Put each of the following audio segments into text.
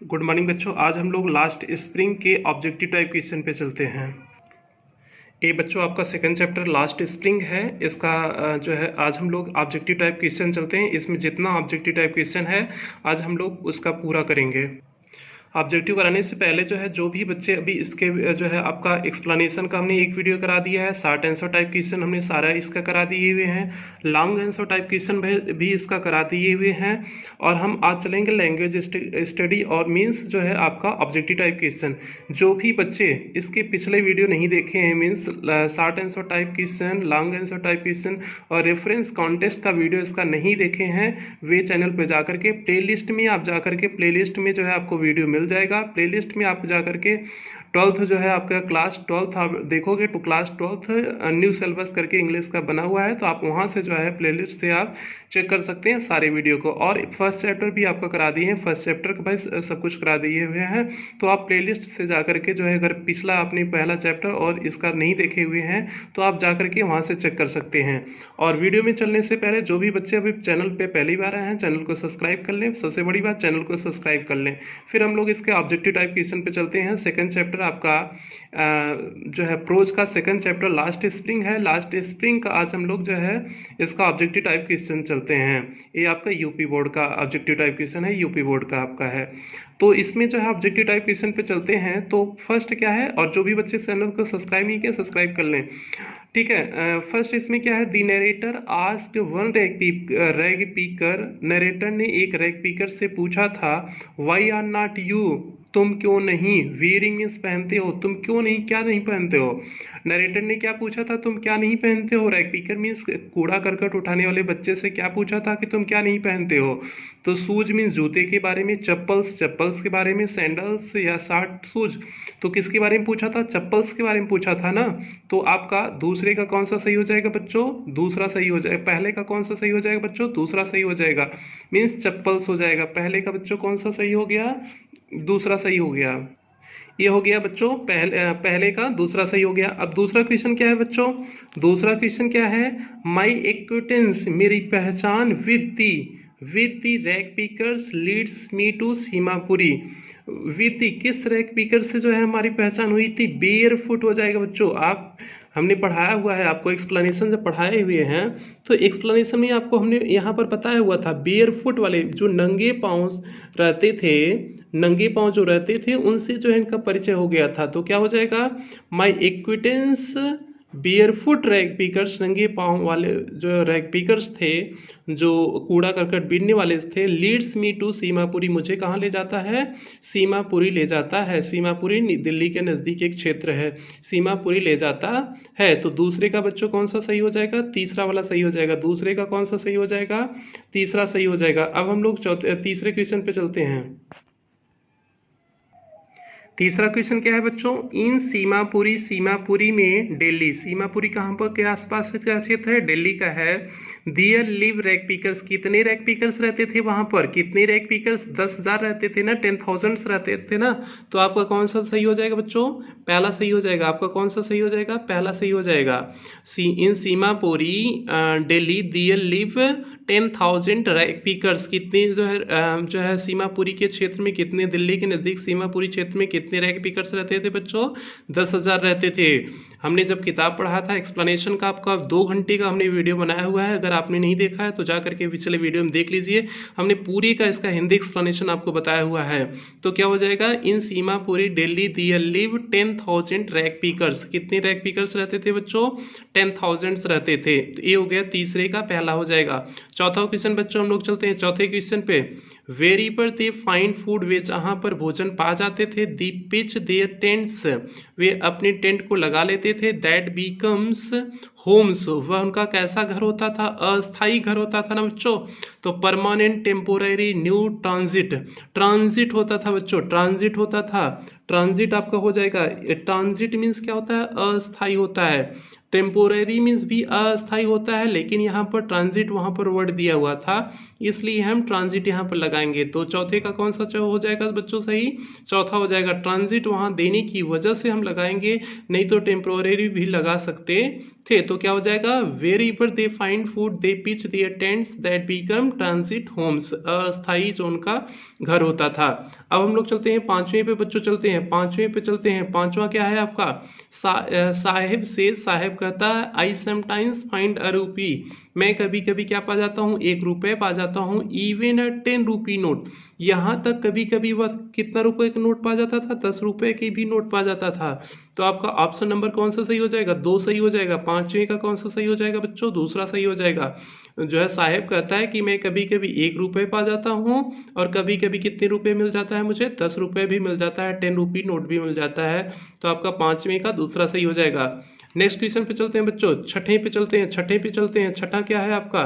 Good morning बच्चों। आज हम लोग लास्ट स्प्रिंग के ऑब्जेक्टिव टाइप क्वेश्चन पे चलते हैं। ये बच्चों आपका सेकंड चैप्टर लास्ट स्प्रिंग है। इसका जो है आज हम लोग ऑब्जेक्टिव टाइप क्वेश्चन चलते हैं। इसमें जितना ऑब्जेक्टिव टाइप क्वेश्चन है आज हम लोग उसका पूरा करेंगे। ऑब्जेक्टिव कराने से पहले जो है जो भी बच्चे अभी इसके जो है आपका एक्सप्लेनेशन का हमने एक वीडियो करा दिया है। शॉर्ट आंसर टाइप क्वेश्चन हमने सारा इसका करा दिए हुए हैं। लॉन्ग आंसर टाइप क्वेश्चन भी इसका करा दिए हुए हैं। और हम आज चलेंगे लैंग्वेज स्टडी और मीन्स जो है आपका ऑब्जेक्टिव टाइप क्वेश्चन। जो भी बच्चे इसके पिछले वीडियो नहीं देखे हैं means short answer type question, long answer type question और रेफरेंस कॉन्टेस्ट का वीडियो इसका नहीं देखे हैं, वे चैनल पर जाकर के प्लेलिस्ट में आप जाकर के प्लेलिस्ट में जो है आपको वीडियो मिल जाएगा। प्लेलिस्ट में आप जाकर के 12th जो है आपका क्लास 12th आप देखोगे तो क्लास 12th न्यू सिलेबस करके इंग्लिश का बना हुआ है, तो आप वहां से जो है प्लेलिस्ट से आप चेक कर सकते हैं सारे वीडियो को। और फर्स्ट चैप्टर भी आपका करा दिए हैं, फर्स्ट चैप्टर का भाई सब कुछ करा दिए हुए हैं। तो आप प्लेलिस्ट से जाकर के जो है अगर पिछला अपनी पहला चैप्टर और इसका नहीं देखे हुए हैं तो आप जाकर के वहां से चेक कर सकते हैं। और वीडियो में चलने से पहले जो भी बच्चे अभी चैनल पे पहली बार आए हैं चैनल को सब्सक्राइब कर लें। सबसे बड़ी बात चैनल को सब्सक्राइब कर लें। फिर हम लोग इसके ऑब्जेक्टिव टाइप क्वेश्चन पे चलते हैं। सेकंड चैप्टर आपका जो है प्रोज का सेकंड चैप्टर लास्ट स्प्रिंग है। लास्ट स्प्रिंग का आज हम लोग जो है इसका ऑब्जेक्टिव टाइप क्वेश्चन चलते हैं। ये आपका यूपी बोर्ड का ऑब्जेक्टिव टाइप क्वेश्चन है, यूपी बोर्ड का आपका है। तो इसमें जो है ऑब्जेक्टिव टाइप क्वेश्चन पे चलते हैं। तो फर्स्ट क्या है, और जो भी बच्चे चैनल को सब्सक्राइब नहीं किए सब्सक्राइब कर लें, ठीक है। फर्स्ट इसमें क्या है, दी नरेटर आस्क्ड वन रैग पीकर, नरेटर ने एक रैग पीकर से पूछा था वाई आर नॉट यू, तुम क्यों नहीं, वेयरिंग मीन्स पहनते हो, तुम क्यों नहीं, क्या नहीं पहनते हो। नरेटर ने क्या पूछा था, तुम क्या नहीं पहनते हो। रैग पीकर मीन्स कूड़ा करकट उठाने वाले बच्चे से क्या पूछा था कि तुम क्या नहीं पहनते हो। तो शूज मीन्स जूते के बारे में, चप्पल्स के बारे में, सैंडल्स या शॉर्ट शूज, तो किसके बारे में पूछा था, चप्पल्स के बारे में पूछा था ना। तो आपका दूसरे का कौन सा सही हो जाएगा बच्चों, दूसरा सही हो जाएगा। पहले का कौन सा सही हो जाएगा बच्चों, दूसरा सही हो जाएगा, मीन्स चप्पल्स हो जाएगा। पहले का बच्चों कौन सा सही हो गया, दूसरा सही हो गया। ये हो गया बच्चों पहले का दूसरा सही हो गया। अब दूसरा क्वेश्चन क्या है बच्चों, दूसरा क्वेश्चन क्या है, माई एक्विटेंस, मेरी पहचान with the rag pickers leads me to Seemapuri. With the किस रैग पीकर से जो है हमारी पहचान हुई थी, बेयर फुट हो जाएगा बच्चों। आप हमने पढ़ाया हुआ है आपको, एक्सप्लेनेशन जब पढ़ाए हुए हैं तो एक्सप्लेनेशन में आपको हमने यहाँ पर बताया हुआ था बेयर फुट वाले जो नंगे पाँव रहते थे, नंगे पाँव जो रहते थे उनसे जो है इनका परिचय हो गया था। तो क्या हो जाएगा, माई एक्विटेंस बेयरफुट रैग पीकर्स, नंगे पाँव वाले जो रैग पीकर्स थे जो कूड़ा करकट बीनने वाले थे, लीड्स मी टू सीमापुरी, मुझे कहाँ ले जाता है, सीमापुरी ले जाता है। सीमापुरी दिल्ली के नज़दीक एक क्षेत्र है, सीमापुरी ले जाता है। तो दूसरे का बच्चों कौन सा सही हो जाएगा, तीसरा वाला सही हो जाएगा। दूसरे का कौन सा सही हो जाएगा, तीसरा सही हो जाएगा। अब हम लोग तीसरे क्वेश्चन पे चलते हैं। तीसरा क्वेश्चन क्या है बच्चों, इन सीमापुरी, सीमापुरी में दिल्ली, सीमापुरी कहाँ पर के आसपास का क्षेत्र है, दिल्ली का है। दियर लिव रैग पीकर्स, कितने रैग पीकर्स रहते थे वहां पर, कितने रैग पीकर्स, 10,000 रहते थे ना, 10,000 रहते थे ना। तो आपका कौन सा सही हो जाएगा बच्चों, पहला सही हो जाएगा। आपका कौन सा सही हो जाएगा, पहला सही हो जाएगा। इन सीमापुरी दिल्ली दियर लिव 10,000 रैग पीकर्स, कितने जो है सीमापुरी के क्षेत्र में, कितने दिल्ली के नज़दीक सीमापुरी क्षेत्र में कितने रैग पीकर्स रहते थे बच्चों, 10,000 रहते थे। हमने जब किताब पढ़ा था एक्सप्लेनेशन का, आपका 2 घंटे का हमने वीडियो बनाया हुआ है। अगर आपने नहीं देखा है तो जा करके पिछले वीडियो में देख लीजिए, हमने पूरी का इसका हिंदी एक्सप्लेनेशन आपको बताया हुआ है। तो क्या हो जाएगा, इन सीमापुरी दिल्ली दियर लिव 10,000 रैग पीकर्स, कितने रैग पीकर्स रहते थे बच्चों, 10,000 रहते थे। तो ये हो गया तीसरे का पहला हो जाएगा। चौथा क्वेश्चन बच्चों हम लोग चलते हैं चौथे क्वेश्चन पे। वेरी पर दे फाइंड फूड, वे जहाँ पर भोजन पा जाते थे, दी पिच देयर टेंट्स, वे अपने टेंट को लगा लेते थे, दैट बिकम्स होम्स, वह उनका कैसा घर होता था, अस्थाई घर होता था ना बच्चों। तो permanent, temporary, new, transit, transit होता था बच्चों, ट्रांजिट होता था। ट्रांजिट आपका हो जाएगा, ट्रांजिट मीन्स क्या होता है, अस्थाई होता है। टेम्पोरेरी मीन्स भी अस्थायी होता है, लेकिन यहाँ पर ट्रांजिट वहाँ पर वर्ड दिया हुआ था, इसलिए हम ट्रांजिट यहाँ पर लगाएंगे। तो चौथे का कौन सा हो जाएगा बच्चों सही? चौथा हो जाएगा। ट्रांजिट वहाँ देने की वजह से हम लगाएंगे, नहीं तो टेम्पोरेरी भी लगा सकते थे। तो क्या हो जाएगा? Wherever they find food they pitch their tents that become transit homes, अस्थायी जो उनका घर होता था। अब हम लोग चलते हैं पांचवें पे बच्चों, चलते हैं पांचवें पे चलते हैं। पांचवा क्या है आपका? साहेब से, साहेब कहता है आई समटाइम्स फाइंड अ रूपी, मैं कभी कभी क्या पा जाता हूँ? 1 रुपये पा जाता हूँ। इवन अ 10 रुपी नोट, यहाँ तक कभी कभी वह कितना रुपए का नोट पा जाता था? 10 रुपए की भी नोट पा जाता था। तो आपका ऑप्शन नंबर कौन सा सही हो जाएगा? 2 सही हो जाएगा। पांचवें का कौन सा सही हो जाएगा बच्चों? दूसरा सही हो जाएगा। जो है साहेब कहता है कि मैं कभी कभी 1 रुपये पा जाता हूँ और कभी कभी कितने रुपए मिल जाता है मुझे? 10 रुपये भी मिल जाता है, 10 रुपी नोट भी मिल जाता है। तो आपका पांचवें का दूसरा सही हो जाएगा। नेक्स्ट क्वेश्चन पे चलते हैं बच्चों, छठे पे चलते हैं। छठे पे चलते हैं। छठा क्या है आपका?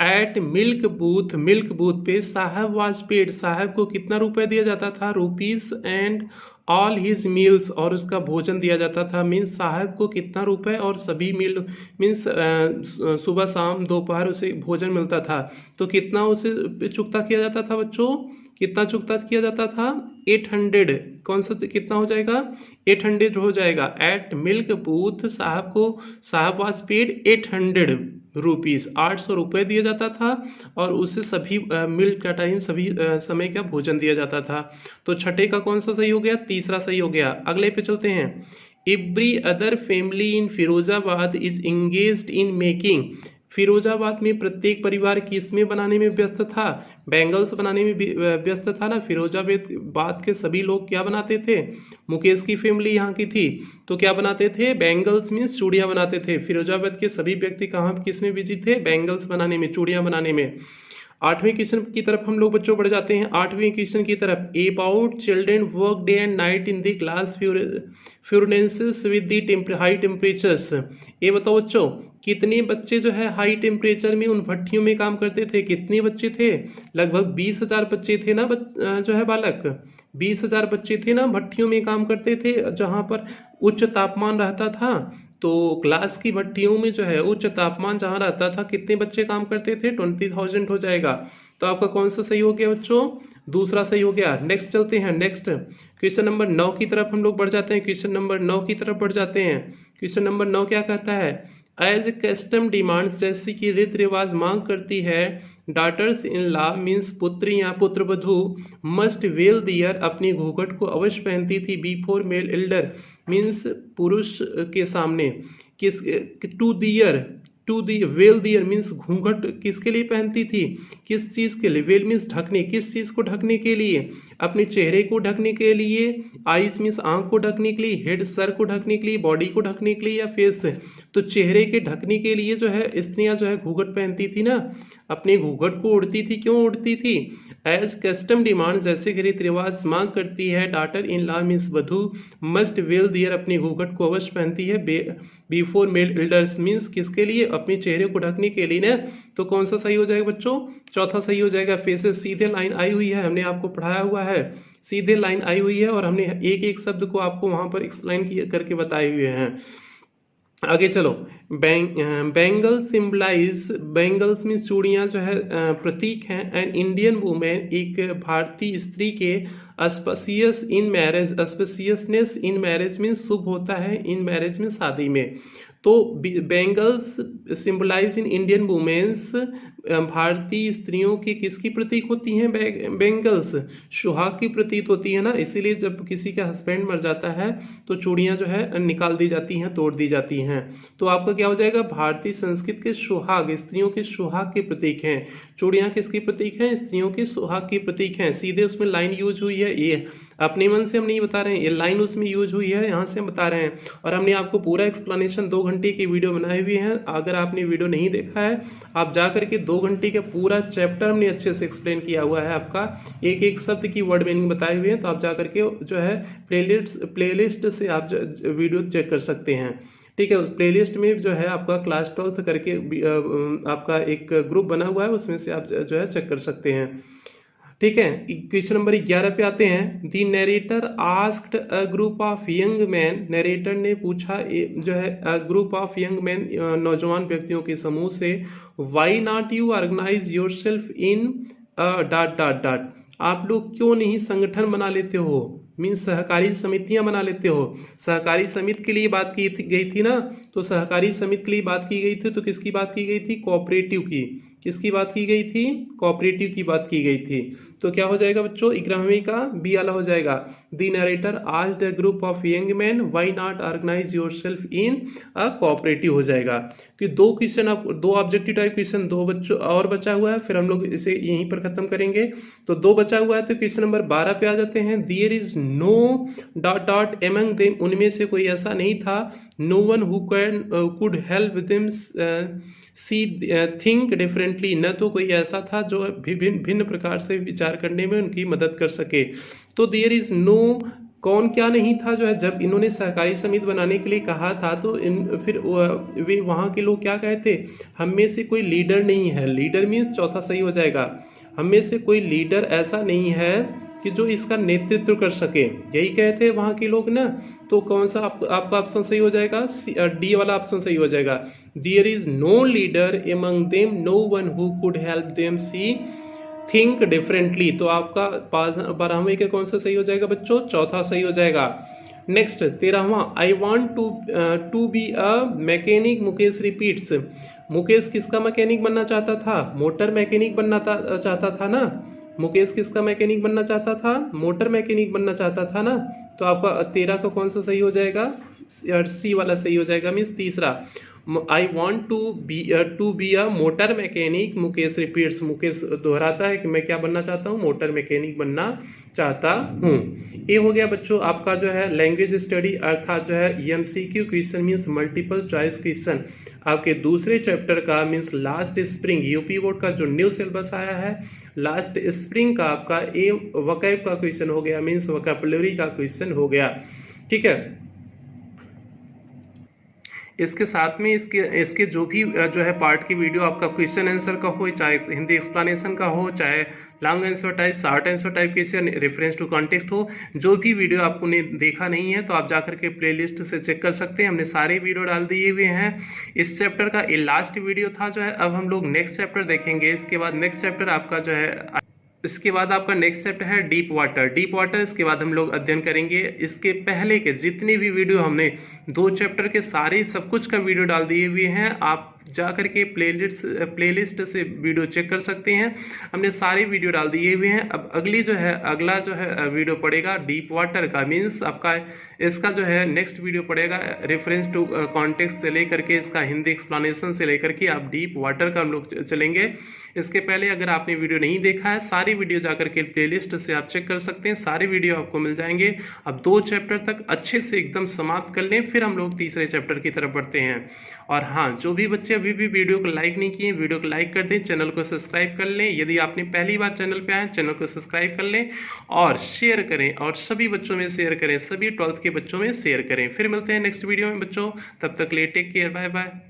At milk booth, milk booth पे साहब वाज पेड, साहब को कितना रुपए दिया जाता था? Rupees and all his meals, और उसका भोजन दिया जाता था। मीन्स साहब को कितना रुपए और सभी मील, मीन्स सुबह शाम दोपहर उसे भोजन मिलता था। तो कितना उसे चुकता किया जाता था बच्चों? कितना चुकता किया जाता था? 800। कौन सा कितना हो जाएगा? 800 हो जाएगा। एट मिल्क बूथ साहब को, साहब वाज पेड 800 रुपीज़, 800 रुपये दिया जाता था और उससे सभी मिल्क का टाइम, सभी समय का भोजन दिया जाता था। तो छठे का कौन सा सही हो गया? तीसरा सही हो गया। अगले पे चलते हैं। Every other family in Firozabad is engaged in making, Firozabad में प्रत्येक परिवार किसमें बनाने में व्यस्त था? बैंगल्स बनाने में व्यस्त था ना। फिरोजाबाद के सभी लोग क्या बनाते थे? मुकेश की फैमिली यहाँ की थी, तो क्या बनाते थे? बैंगल्स मीन्स चूड़ियाँ बनाते थे। फिरोजाबाद के सभी व्यक्ति कहाँ किसमें बिजी थे? बैंगल्स बनाने में, चूड़ियाँ बनाने में। आठवें क्वेश्चन की तरफ हम लोग बच्चों बढ़ जाते हैं। आठवें क्वेश्चन की तरफ। About children work day and night in the glass furnaces with the high temperatures, ये बताओ बच्चों कितने बच्चे जो है हाई टेम्परेचर में उन भट्टियों में काम करते थे? कितने बच्चे थे? लगभग 20,000 बच्चे थे ना जो है बालक, 20,000 बच्चे थे ना भट्टियों में काम करते थे, जहाँ पर उच्च तापमान रहता था। तो ग्लास की भट्टियों में जो है उच्च तापमान जहाँ रहता था, कितने बच्चे काम करते थे? 20,000 हो जाएगा। तो आपका कौन सा सही हो गया बच्चों? दूसरा सही हो गया। नेक्स्ट चलते हैं। नेक्स्ट क्वेश्चन नंबर 9 की तरफ हम लोग बढ़ जाते हैं। क्वेश्चन नंबर 9 की तरफ बढ़ जाते हैं। क्वेश्चन नंबर 9 क्या कहता है? एज कस्टम डिमांड्स, जैसे कि रीति रिवाज मांग करती है, डॉटर्स इन लॉ मीन्स पुत्री या पुत्रवधू मस्ट वेल दियर, अपनी घूंघट को अवश्य पहनती थी। बिफोर मेल एल्डर मीन्स पुरुष के सामने, किस to their, to the veil their means घूंघट किसके लिए पहनती थी? किस चीज़ के लिए? वेल मीन्स ढकने, किस चीज़ को ढकने के लिए? अपने चेहरे को ढकने के लिए। आइस मीन्स आंख को ढकने के लिए। हेड सर को ढकने के लिए, बॉडी को ढकने के लिए, या फेस से? तो चेहरे के ढकने के लिए जो है स्त्रियां जो है घूंघट पहनती थी ना, अपने घूंघट को ओढ़ती थी। क्यों ओढ़ती थी? एज कस्टम डिमांड, जैसे कि रीति रिवाज मांग करती है। डॉटर इन लॉ मीन्स वधू मस्ट वेल दियर, अपनी घूंघट को अवश्य पहनती है। बिफोर मेल एल्डर्स मीन्स किसके लिए? अपने चेहरे को ढकने के लिए ना। तो कौन सा सही हो जाएगा बच्चों? चौथा सही हो जाएगा। फेसेस सीधे लाइन आई हुई है, हमने आपको पढ़ाया हुआ है, सीधे लाइन आई हुई है और हमने एक एक शब्द को आपको वहां पर एक्सप्लेन करके बताए हुए हैं। आगे चलो। बैंगल सिंबलाइज, बैंगल्स में चूड़ियाँ जो है प्रतीक हैं। एंड इंडियन वुमेन, एक भारतीय स्त्री के अस्पसियस इन मैरिज, अस्पसियसनेस इन मैरिज में शुभ होता है, इन मैरिज में शादी में। तो bangles symbolize in Indian womens, भारतीय स्त्रियों की किसकी प्रतीक होती हैं? बैंगल्स सुहाग की प्रतीक होती है ना। इसीलिए जब किसी का हस्बैंड मर जाता है तो चूड़ियाँ जो है निकाल दी जाती हैं, तोड़ दी जाती हैं। तो आपका क्या हो जाएगा? भारतीय संस्कृति के सुहाग, स्त्रियों के सुहाग के प्रतीक हैं। चूड़ियाँ किसकी प्रतीक हैं? स्त्रियों के सुहाग की प्रतीक हैं। सीधे उसमें लाइन यूज हुई है, ये अपने मन से हम नहीं बता रहे हैं, ये लाइन उसमें यूज हुई है, यहाँ से हम बता रहे हैं। और हमने आपको पूरा एक्सप्लेनेशन 2 घंटे की वीडियो बनाई हुई है। अगर आपने वीडियो नहीं देखा है, आप जा करके 2 घंटे का पूरा चैप्टर हमने अच्छे से एक्सप्लेन किया हुआ है, आपका एक एक शब्द की वर्ड मीनिंग बताए हुए हैं। तो आप जा करके जो है प्लेलिस्ट से आप वीडियो चेक कर सकते हैं। ठीक है, प्लेलिस्ट में जो है आपका क्लास 12 करके आपका एक ग्रुप बना हुआ है, उसमें से आप जो है चेक कर सकते हैं। ठीक है, क्वेश्चन नंबर 11 पे आते हैं। The narrator asked a group of young man, narrator ने पूछा जो है a group of young man, नौजवान व्यक्तियों के समूह से, why not you organise yourself in dot dot dot, आप लोग क्यों नहीं संगठन बना लेते हो, मीन्स सहकारी समितियां बना लेते हो। सहकारी समिति के लिए बात की गई थी ना, तो सहकारी समिति के लिए बात की गई थी, तो किसकी बात की गई थी, कोऑपरेटिव की। किसकी बात की गई थी, कोऑपरेटिव की बात की गई थी। तो क्या हो जाएगा बच्चों, 11वीं का बी वाला हो जाएगा। The narrator asked a group of young man why not organize yourself in a cooperative हो जाएगा। कि दो क्वेश्चन, दो ऑब्जेक्टिव टाइप क्वेश्चन दो बच्चों और बचा हुआ है, फिर हम लोग इसे यहीं पर खत्म करेंगे। तो दो बचा हुआ है, तो क्वेश्चन नंबर 12 पे आ जाते हैं। There is no dot dot among them, उनमें से कोई ऐसा नहीं था, no one who can could help them see think differently, न तो कोई ऐसा था जो भिन्न भिन्न प्रकार से विचार करने में उनकी मदद कर सके। तो देयर इज नो, कौन क्या नहीं था जो है, जब इन्होंने सहकारी समिति बनाने के लिए कहा था तो फिर वे वहाँ के लोग क्या कहते, हम में से कोई लीडर नहीं है। लीडर मीन्स चौथा सही हो जाएगा, हम में से कोई लीडर ऐसा नहीं है कि जो इसका नेतृत्व कर सके, यही कहते हैं वहाँ के लोग ना। तो कौन सा आपका ऑप्शन सही हो जाएगा, डी वाला ऑप्शन सही हो जाएगा। There is no leader among them, no one who could help them see think differently. तो आपका 12वें का कौन सा सही हो जाएगा बच्चों, चौथा सही हो जाएगा। नेक्स्ट 13वां, I want to be a mechanic, Mukesh repeats. Mukesh किसका मैकेनिक बनना चाहता था, मोटर मैकेनिक बनना चाहता था ना। मुकेश किसका मैकेनिक बनना चाहता था, मोटर मैकेनिक बनना चाहता था ना। तो आपका 13 का कौन सा सही हो जाएगा, सी वाला सही हो जाएगा, मीन्स तीसरा। I want to be a motor mechanic, Mukesh repeats, Mukesh दोहराता है कि मैं क्या बनना चाहता हूँ, मोटर मैकेनिक बनना चाहता हूँ। ये हो गया बच्चों आपका जो है लैंग्वेज स्टडी, अर्थात जो है MCQ question means multiple choice question आपके दूसरे चैप्टर का, means last spring UP board का जो न्यू सिलेबस आया है, लास्ट स्प्रिंग का आपका ए वोकैब का क्वेश्चन हो गया, मीन्स वोकैबुलरी का क्वेश्चन हो गया। ठीक है, इसके साथ में इसके जो भी जो है पार्ट की वीडियो आपका क्वेश्चन आंसर का हो, चाहे हिंदी एक्सप्लेनेशन का हो, चाहे long answer type, short answer type question, reference to context हो, जो भी वीडियो आपको ने देखा नहीं है तो आप जाकर के प्लेलिस्ट से चेक कर सकते हैं। हमने सारे वीडियो डाल दिए हुए हैं। इस चैप्टर का ये लास्ट वीडियो था जो है। अब हम लोग नेक्स्ट चैप्टर देखेंगे। इसके बाद नेक्स्ट चैप्टर आपका जो है, इसके बाद आपका नेक्स्ट चैप्टर है डीप वाटर। डीप वाटर इसके बाद हम लोग अध्ययन करेंगे। इसके पहले के जितने भी वीडियो हमने दो चैप्टर के सारे सब कुछ का वीडियो डाल दिए हुए हैं, आप जा करके प्लेलिस्ट से वीडियो चेक कर सकते हैं। हमने सारे वीडियो डाल दिए हुए हैं। अब अगला जो है वीडियो पड़ेगा डीप वाटर का, मीन्स आपका इसका जो है नेक्स्ट वीडियो पड़ेगा रेफरेंस टू कॉन्टेक्स्ट से लेकर के इसका हिंदी एक्सप्लेनेशन से लेकर के आप डीप वाटर का हम लोग चलेंगे। इसके पहले अगर आपने वीडियो नहीं देखा है, सारी वीडियो जाकर के प्लेलिस्ट से आप चेक कर सकते हैं, सारे वीडियो आपको मिल जाएंगे। अब दो चैप्टर तक अच्छे से एकदम समाप्त कर लें, फिर हम लोग तीसरे चैप्टर की तरफ बढ़ते हैं। और हाँ, जो भी बच्चे अभी भी वीडियो को लाइक नहीं किए, वीडियो को लाइक कर दें, चैनल को सब्सक्राइब कर लें। यदि आपने पहली बार चैनल पे आए, चैनल को सब्सक्राइब कर लें और शेयर करें, और सभी बच्चों में शेयर करें, सभी 12th के बच्चों में शेयर करें। फिर मिलते हैं नेक्स्ट वीडियो में बच्चों, तब तक ले टेक केयर, बाय बाय।